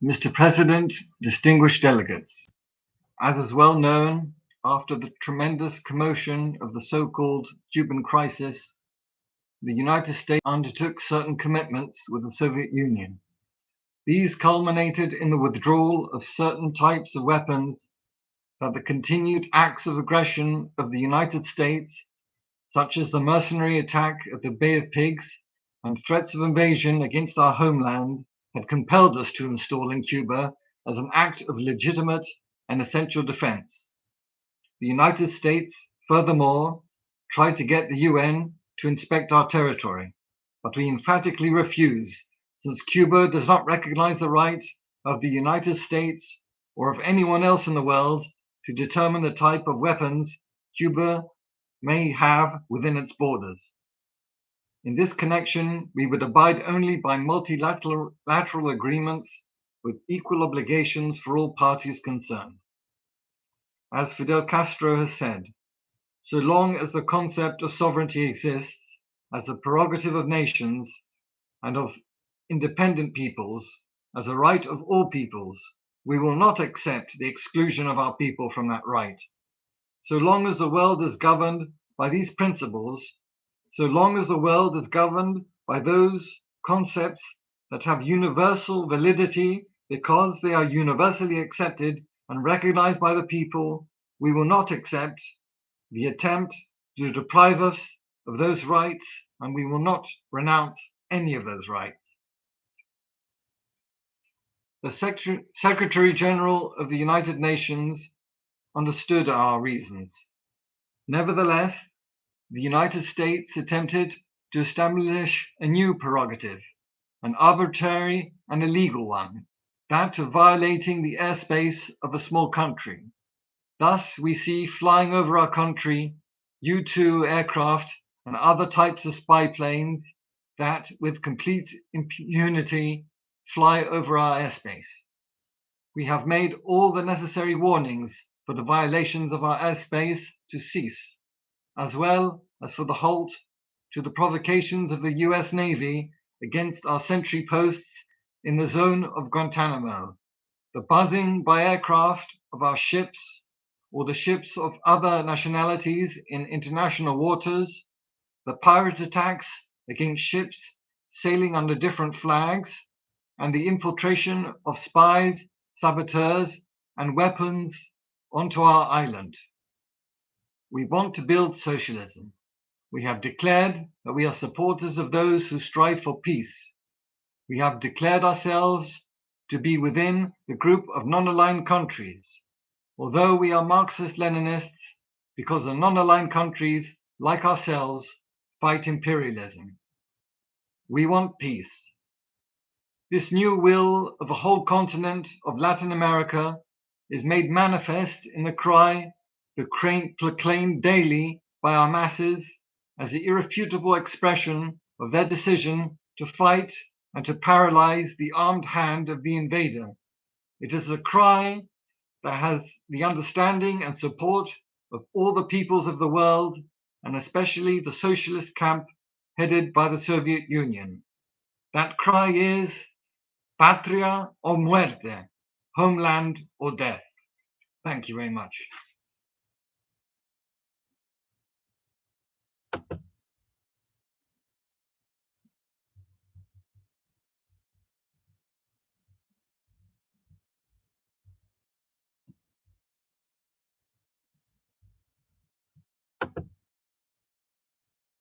Mr. President, distinguished delegates, as is well known, after the tremendous commotion of the so-called Cuban crisis, the United States undertook certain commitments with the Soviet Union. These culminated in the withdrawal of certain types of weapons, but the continued acts of aggression of the United States, such as the mercenary attack at the Bay of Pigs and threats of invasion against our homeland, had compelled us to install in Cuba as an act of legitimate and essential defense. The United States, furthermore, tried to get the UN to inspect our territory, but we emphatically refuse, since Cuba does not recognize the right of the United States or of anyone else in the world to determine the type of weapons Cuba may have within its borders. In this connection, we would abide only by multilateral agreements with equal obligations for all parties concerned. As Fidel Castro has said, so long as the concept of sovereignty exists as a prerogative of nations and of independent peoples, as a right of all peoples, we will not accept the exclusion of our people from that right. So long as the world is governed by these principles, so long as the world is governed by those concepts that have universal validity because they are universally accepted and recognized by the people, we will not accept the attempt to deprive us of those rights, and we will not renounce any of those rights. The Secretary General of the United Nations understood our reasons. Nevertheless, the United States attempted to establish a new prerogative, an arbitrary and illegal one, that of violating the airspace of a small country. Thus, we see flying over our country U-2 aircraft and other types of spy planes that, with complete impunity, fly over our airspace. We have made all the necessary warnings for the violations of our airspace to cease, as well as for the halt to the provocations of the US Navy against our sentry posts in the zone of Guantanamo, the buzzing by aircraft of our ships or the ships of other nationalities in international waters, the pirate attacks against ships sailing under different flags, and the infiltration of spies, saboteurs, and weapons onto our island. We want to build socialism. We have declared that we are supporters of those who strive for peace. We have declared ourselves to be within the group of non-aligned countries, although we are Marxist-Leninists, because the non-aligned countries, like ourselves, fight imperialism. We want peace. This new will of a whole continent of Latin America is made manifest in the cry proclaimed daily by our masses as the irrefutable expression of their decision to fight and to paralyze the armed hand of the invader. It is a cry that has the understanding and support of all the peoples of the world, and especially the socialist camp headed by the Soviet Union. That cry is Patria o muerte, homeland or death. Thank you very much.